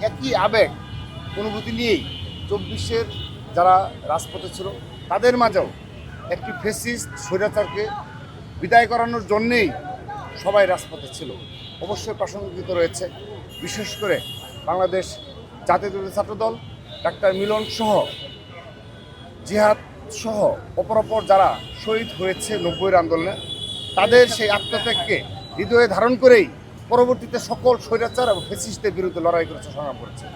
একই আবেগ অনুভূতি নিয়েই 24-এর যারা রাজপথে ছিল তাদের মাঝেও একটি ফ্যাসিস্ট স্বৈরাচারকে বিদায় করানোর জন্যেই সবাই রাজপথে ছিল। অবশ্যই প্রাসঙ্গিকতা রয়েছে, বিশেষ করে বাংলাদেশ জাতীয়তাবাদী ছাত্রদল, ডাক্তার মিলন সহ, জিহাদ সহ অপরাপর যারা শহীদ হয়েছে 90-এর আন্দোলনে, তাদের সেই আত্মত্যাগকে হৃদয়ে ধারণ করেই পরবর্তীতে সকল স্বৈরাচার এবং ফ্যাসিস্টদের বিরুদ্ধে লড়াই করেছে, সংগ্রাম করেছে।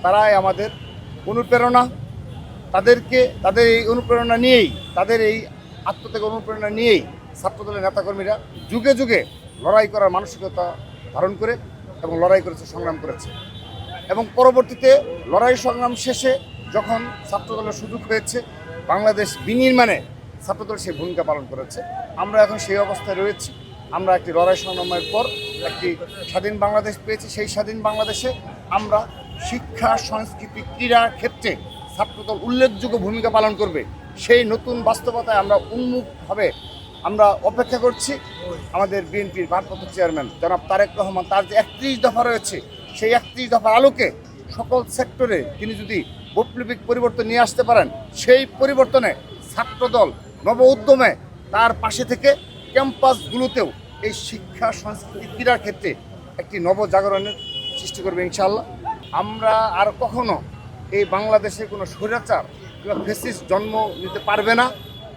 তারাই আমাদের অনুপ্রেরণা। তাদের এই অনুপ্রেরণা নিয়েই, তাদের এই আত্মত্যাগ অনুপ্রেরণা নিয়েই ছাত্রদলের নেতাকর্মীরা যুগে যুগে লড়াই করার মানসিকতা ধারণ করে এবং লড়াই করেছে, সংগ্রাম করেছে। এবং পরবর্তীতে লড়াই সংগ্রাম শেষে যখন ছাত্রদলের সুযোগ হয়েছে, বাংলাদেশ বিনির্মাণে ছাত্রদল সেই ভূমিকা পালন করেছে। আমরা এখন সেই অবস্থায় রয়েছি। আমরা একটি লড়াই সংগ্রামের পর একটি স্বাধীন বাংলাদেশ পেয়েছি। সেই স্বাধীন বাংলাদেশে আমরা শিক্ষা, সংস্কৃতি, ক্রীড়ার ক্ষেত্রে ছাত্রদল উল্লেখযোগ্য ভূমিকা পালন করবে। সেই নতুন বাস্তবতায় আমরা উন্মুখভাবে আমরা অপেক্ষা করছি। আমাদের বিএনপির ভারপ্রাপ্ত চেয়ারম্যান জনাব তারেক রহমান, তার যে 31 দফা রয়েছে, সেই 31 দফার আলোকে সকল সেক্টরে তিনি যদি বৈপ্লবিক পরিবর্তন নিয়ে আসতে পারেন, সেই পরিবর্তনে ছাত্রদল নব উদ্যমে তার পাশে থেকে ক্যাম্পাসগুলোতেও এই শিক্ষা, সংস্কৃতি, ক্রীড়ার ক্ষেত্রে একটি নবজাগরণের সৃষ্টি করবে ইনশাআল্লাহ। আমরা আর কখনো এই বাংলাদেশে কোনো স্বৈরাচার কিংবা ফ্যাসিস্ট জন্ম নিতে পারবে না।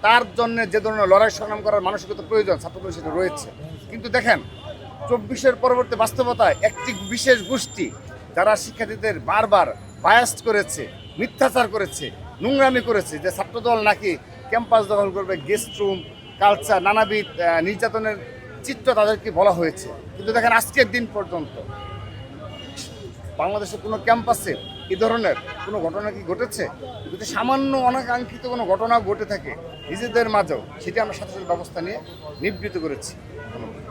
তার জন্য যে ধরনের লড়াই সংগ্রাম করার মানসিকতা প্রয়োজন ছাত্রদল সেটা রয়েছে। কিন্তু দেখেন, 24-এর পরবর্তী বাস্তবতায় একটি বিশেষ গোষ্ঠী যারা শিক্ষার্থীদের বারবার বায়াস্ট করেছে, মিথ্যাচার করেছে, নোংরামি করেছে, যে ছাত্রদল নাকি ক্যাম্পাস দখল করবে, গেস্ট রুম, কালচার, নানাবিধ নির্যাতনের চিত্র তাদেরকে বলা হয়েছে। কিন্তু দেখেন, আজকের দিন পর্যন্ত বাংলাদেশের কোনো ক্যাম্পাসে এই ধরনের কোনো ঘটনা কি ঘটেছে? যদি সামান্য অনাকাঙ্ক্ষিত কোনো ঘটনা ঘটে থাকে নিজেদের মাঝেও, সেটি আমরা সাথে সাথে ব্যবস্থা নিয়ে নিবৃত্ত করেছি। ধন্যবাদ।